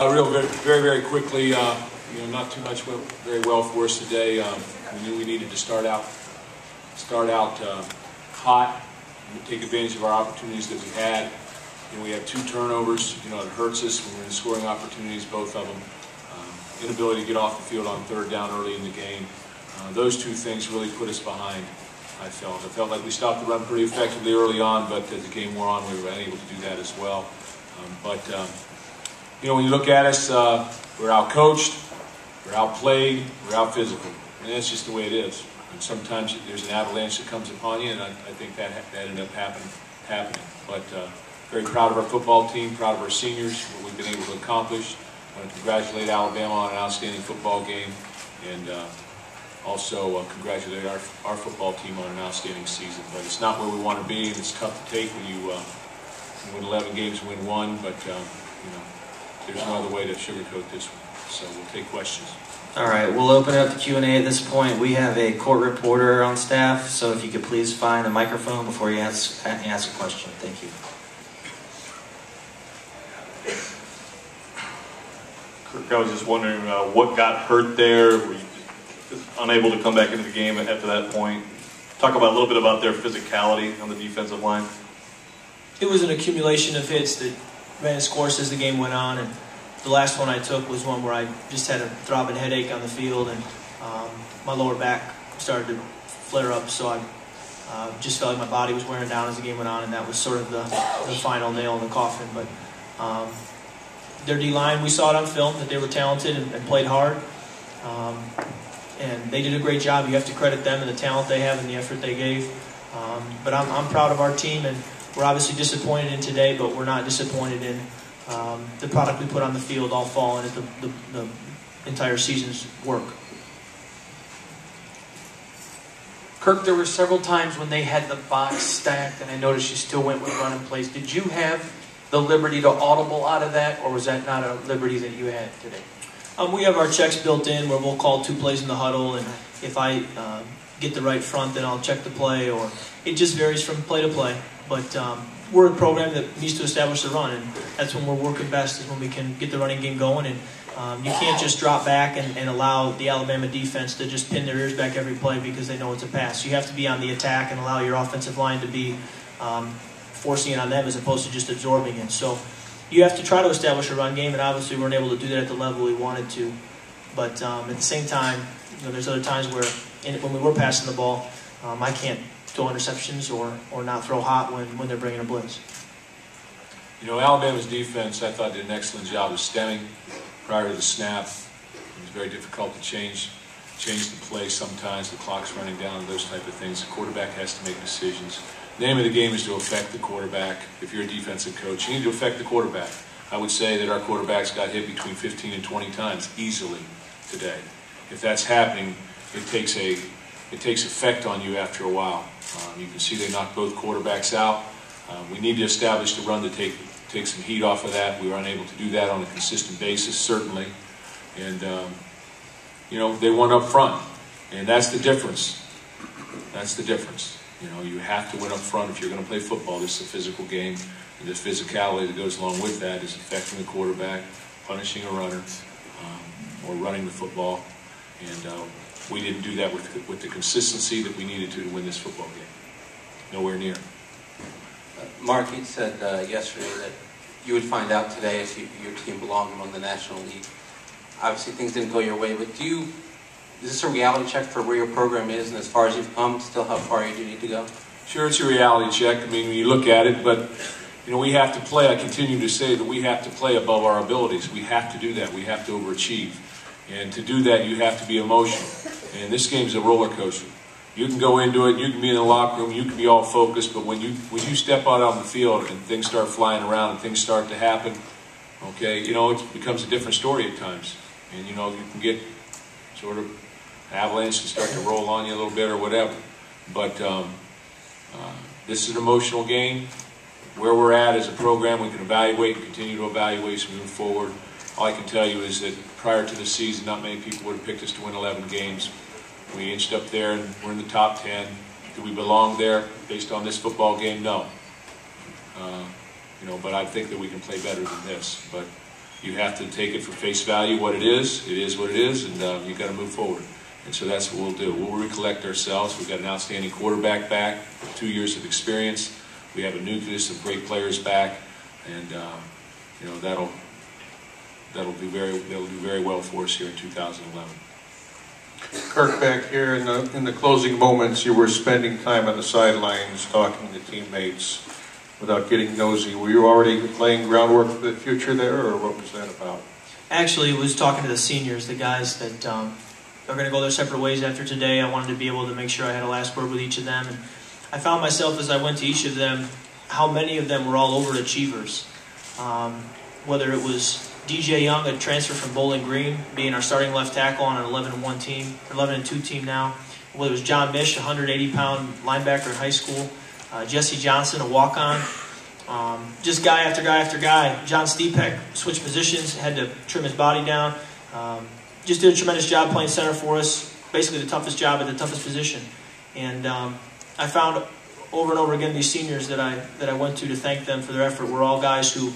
Very quickly, not too much went very well for us today. We knew we needed to start out hot and take advantage of our opportunities that we had. We had 2 turnovers. It hurts us when we're in scoring opportunities, both of them. Inability to get off the field on 3rd down early in the game. Those 2 things really put us behind. I felt like we stopped the run pretty effectively early on, but as the game wore on, we were unable to do that as well. When you look at us, we're out-coached, we're outplayed, we're out-physical. And that's just the way it is. And sometimes there's an avalanche that comes upon you, and I think that ended up happening. But very proud of our football team, proud of our seniors, what we've been able to accomplish. I want to congratulate Alabama on an outstanding football game, and also congratulate our football team on an outstanding season. But it's not where we want to be, and it's tough to take when you win 11 games, win 1, but there's no other way to sugarcoat this one. So we'll take questions. All right, we'll open up the Q&A at this point. We have a court reporter on staff, so if you could please find a microphone before you ask a question. Thank you. Kirk, I was just wondering what got hurt there. Were you unable to come back into the game after that point? Talk about a little bit about their physicality on the defensive line. It was an accumulation of hits that ran its course as the game went on, and the last one I took was one where I just had a throbbing headache on the field, and my lower back started to flare up, so I just felt like my body was wearing down as the game went on, and that was sort of the final nail in the coffin. But their D-line, we saw it on film that they were talented and played hard, and they did a great job. You have to credit them and the talent they have and the effort they gave. But I'm proud of our team, and we're obviously disappointed in today, but we're not disappointed in the product we put on the field all fall and the entire season's work. Kirk, there were several times when they had the box stacked, and I noticed you still went with running plays. Did you have the liberty to audible out of that, or was that not a liberty that you had today? We have our checks built in where we'll call 2 plays in the huddle, and if I get the right front, then I'll check the play, or it just varies from play to play. But we're a program that needs to establish the run, and that's when we're working best, is when we can get the running game going. And you can't just drop back and allow the Alabama defense to just pin their ears back every play because they know it's a pass. You have to be on the attack and allow your offensive line to be forcing it on them as opposed to just absorbing it. So you have to try to establish a run game, and obviously we weren't able to do that at the level we wanted to. But at the same time, there's other times where when we were passing the ball, I can't throw interceptions or not throw hot when they're bringing a blitz. Alabama's defense, I thought, did an excellent job of stemming prior to the snap. It was very difficult to change the play sometimes. The clock's running down, those type of things. The quarterback has to make decisions. The name of the game is to affect the quarterback. If you're a defensive coach, you need to affect the quarterback. I would say that our quarterbacks got hit between 15 and 20 times easily today. If that's happening, it takes effect on you after a while. You can see they knocked both quarterbacks out. We need to establish the run to take some heat off of that. We were unable to do that on a consistent basis, certainly. And, they won up front. And that's the difference. That's the difference. You have to win up front if you're going to play football. This is a physical game. And the physicality that goes along with that is affecting the quarterback, punishing a runner, or running the football. And we didn't do that with the consistency that we needed to win this football game. Nowhere near. Mark, you said yesterday that you would find out today if your team belonged among the National League. Obviously, things didn't go your way, but is this a reality check for where your program is and as far as you've come, still how far you do need to go? Sure, it's a reality check. I mean, when you look at it, but we have to play. I continue to say that we have to play above our abilities. We have to do that. We have to overachieve. And to do that, you have to be emotional. And this game's a roller coaster. You can go into it, you can be in the locker room, you can be all focused, but when you step out on the field and things start flying around and things start to happen, okay, it becomes a different story at times. And, you can get sort of avalanche and start to roll on you a little bit or whatever. But this is an emotional game. Where we're at as a program, we can evaluate and continue to evaluate as we move forward. All I can tell you is that prior to the season, not many people would have picked us to win 11 games. We inched up there and we're in the top 10. Do we belong there based on this football game? No. But I think that we can play better than this. But you have to take it for face value what it is. It is what it is, and you've got to move forward. And so that's what we'll do. We'll recollect ourselves. We've got an outstanding quarterback back, 2 years of experience. We have a nucleus of great players back, and you know that'll do very well for us here in 2011. Kirk, back here in the closing moments, you were spending time on the sidelines talking to teammates without getting nosy. Were you already laying groundwork for the future there, or what was that about? Actually, it was talking to the seniors, the guys that are going to go their separate ways after today. I wanted to be able to make sure I had a last word with each of them. And I found myself as I went to each of them, how many of them were all overachievers. Whether it was DJ Young, a transfer from Bowling Green, being our starting left tackle on an 11-1 team, 11-2 team now. Whether it was John Mish, a 180-pound linebacker in high school. Jesse Johnson, a walk-on. Just guy after guy after guy. John Stepek switched positions, had to trim his body down. Just did a tremendous job playing center for us. Basically the toughest job at the toughest position. And I found over and over again these seniors that I went to thank them for their effort were all guys who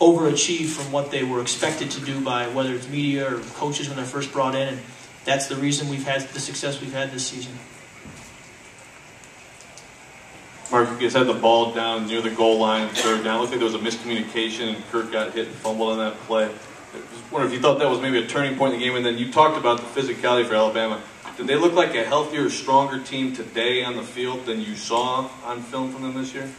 overachieved from what they were expected to do by whether it's media or coaches when they're first brought in. And that's the reason we've had the success we've had this season. Mark, you guys had the ball down near the goal line, third down. It looked like there was a miscommunication, and Kirk got hit and fumbled on that play. I was wondering if you thought that was maybe a turning point in the game, and then you talked about the physicality for Alabama. Did they look like a healthier, stronger team today on the field than you saw on film from them this year?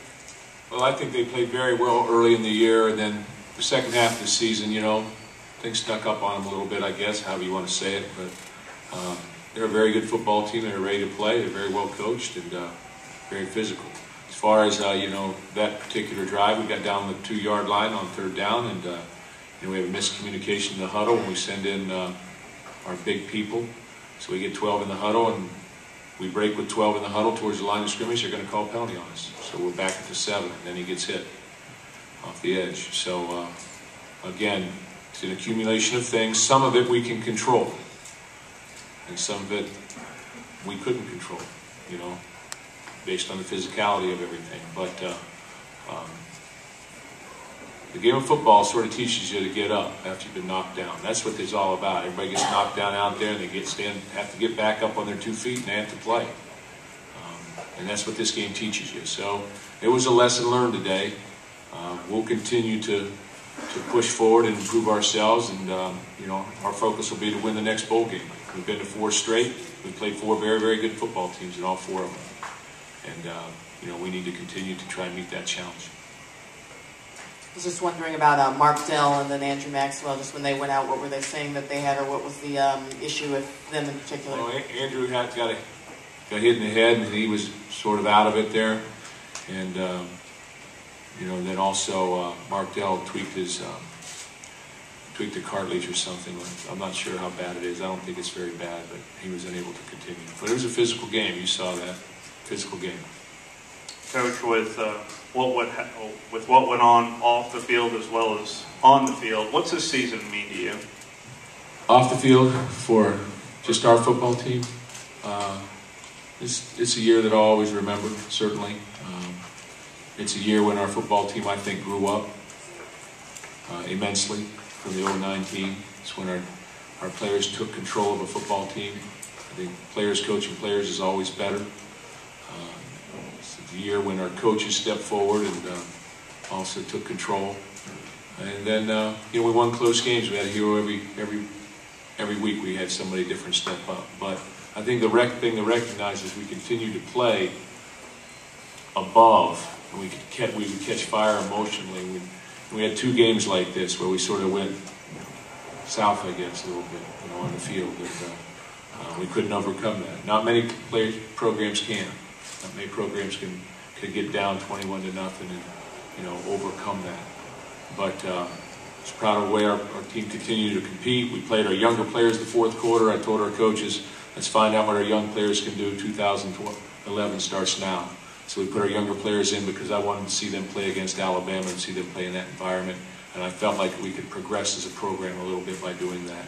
Well, I think they played very well early in the year, and then the second half of the season, you know, things stuck up on them a little bit, I guess, however you want to say it. But they're a very good football team. They're ready to play. They're very well coached and very physical. As far as, you know, that particular drive, we got down the 2-yard line on third down, and you know, we have a miscommunication in the huddle when we send in our big people. So we get 12 in the huddle, and we break with 12 in the huddle towards the line of scrimmage. They're going to call a penalty on us. So we're back at the 7, and then he gets hit off the edge. So, again, it's an accumulation of things. Some of it we can control, and some of it we couldn't control, you know, based on the physicality of everything. But the game of football sort of teaches you to get up after you've been knocked down. That's what it's all about. Everybody gets knocked down out there, and they have to get back up on their 2 feet, and they have to play. And that's what this game teaches you. So it was a lesson learned today. We'll continue to push forward and improve ourselves, and you know, our focus will be to win the next bowl game. We've been to 4 straight. We've played 4 very, very good football teams in all 4 of them. And you know, we need to continue to try and meet that challenge. I was just wondering about Mark Dell and then Andrew Maxwell. Just when they went out, what were they saying that they had, or what was the issue with them in particular? Well, Andrew got hit in the head, and he was sort of out of it there. And you know, then also Mark Dell tweaked the cartilage or something. I'm not sure how bad it is. I don't think it's very bad, but he was unable to continue. But it was a physical game. You saw that physical game. Coach, with what went on off the field as well as on the field, what's this season mean to you? Off the field for just our football team, it's a year that I'll always remember, certainly. It's a year when our football team, I think, grew up immensely from the 09 team. It's when our players took control of a football team. I think players coaching players is always better. It's the year when our coaches stepped forward and also took control. And then you know, we won close games. We had a hero every week. We had somebody different step up. But I think the thing to recognize is we continue to play above, and we would catch fire emotionally. We had 2 games like this where we sort of went south, I guess, a little bit, you know, on the field. And we couldn't overcome that. Not many programs can. Not many programs can get down 21-0 and, you know, overcome that. But I was proud of the way our team continued to compete. We played our younger players the 4th quarter. I told our coaches, let's find out what our young players can do. 2011 starts now. So we put our younger players in because I wanted to see them play against Alabama and see them play in that environment. And I felt like we could progress as a program a little bit by doing that.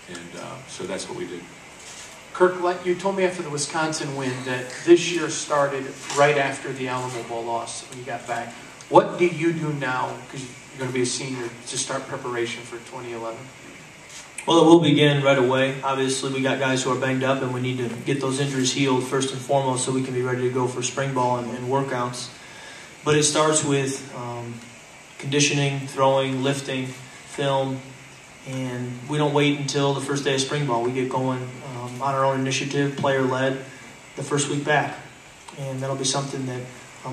And so that's what we did. Kirk, you told me after the Wisconsin win that this year started right after the Alamo Bowl loss when you got back. What do you do now, because you're going to be a senior, to start preparation for 2011? Well, it will begin right away. Obviously, we got guys who are banged up, and we need to get those injuries healed first and foremost so we can be ready to go for spring ball and workouts. But it starts with conditioning, throwing, lifting, film, and we don't wait until the first day of spring ball. We get going on our own initiative, player-led, the first week back. And that'll be something that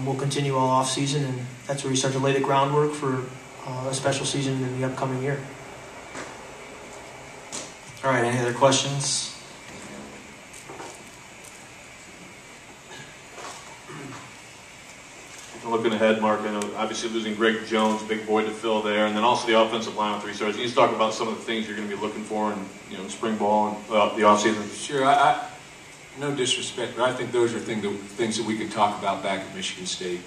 we'll continue all off-season, and that's where we start to lay the groundwork for a special season in the upcoming year. All right, any other questions? Looking ahead, Mark, I know obviously losing Greg Jones, big void to fill there, and then also the offensive line with 3 stars. Can you just talk about some of the things you're going to be looking for in spring ball and the offseason? Sure. No disrespect, but I think those are things that we can talk about back at Michigan State.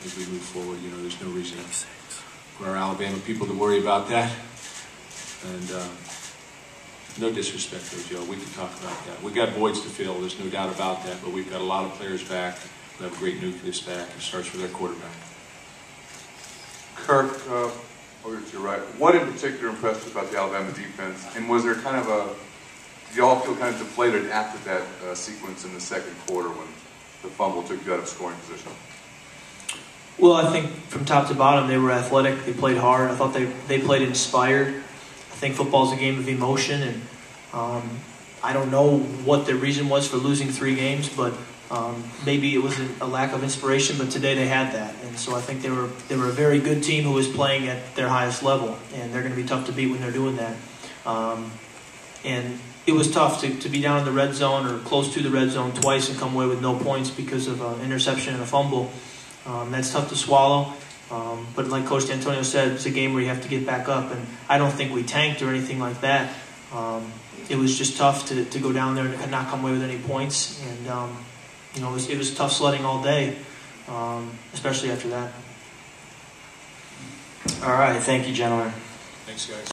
As we move forward, there's no reason for our Alabama people to worry about that. And no disrespect, though, Joe. We can talk about that. We got voids to fill. There's no doubt about that. But we've got a lot of players back. We have a great nucleus back. It starts with our quarterback. Kirk, over to your right. What in particular impressed you about the Alabama defense? And was there kind of did you all feel kind of deflated after that sequence in the second quarter when the fumble took you out of scoring position? Well, I think from top to bottom they were athletic. They played hard. I thought they played inspired. I think football's a game of emotion, and I don't know what the reason was for losing 3 games, but maybe it was a lack of inspiration. But today they had that, and so I think they were a very good team who was playing at their highest level, and they're going to be tough to beat when they're doing that. And it was tough to be down in the red zone or close to the red zone twice and come away with no points because of an interception and a fumble. That's tough to swallow. But like Coach Dantonio said, it's a game where you have to get back up, and I don't think we tanked or anything like that. It was just tough to go down there and not come away with any points, and it was tough sledding all day, especially after that. All right, thank you, gentlemen. Thanks, guys.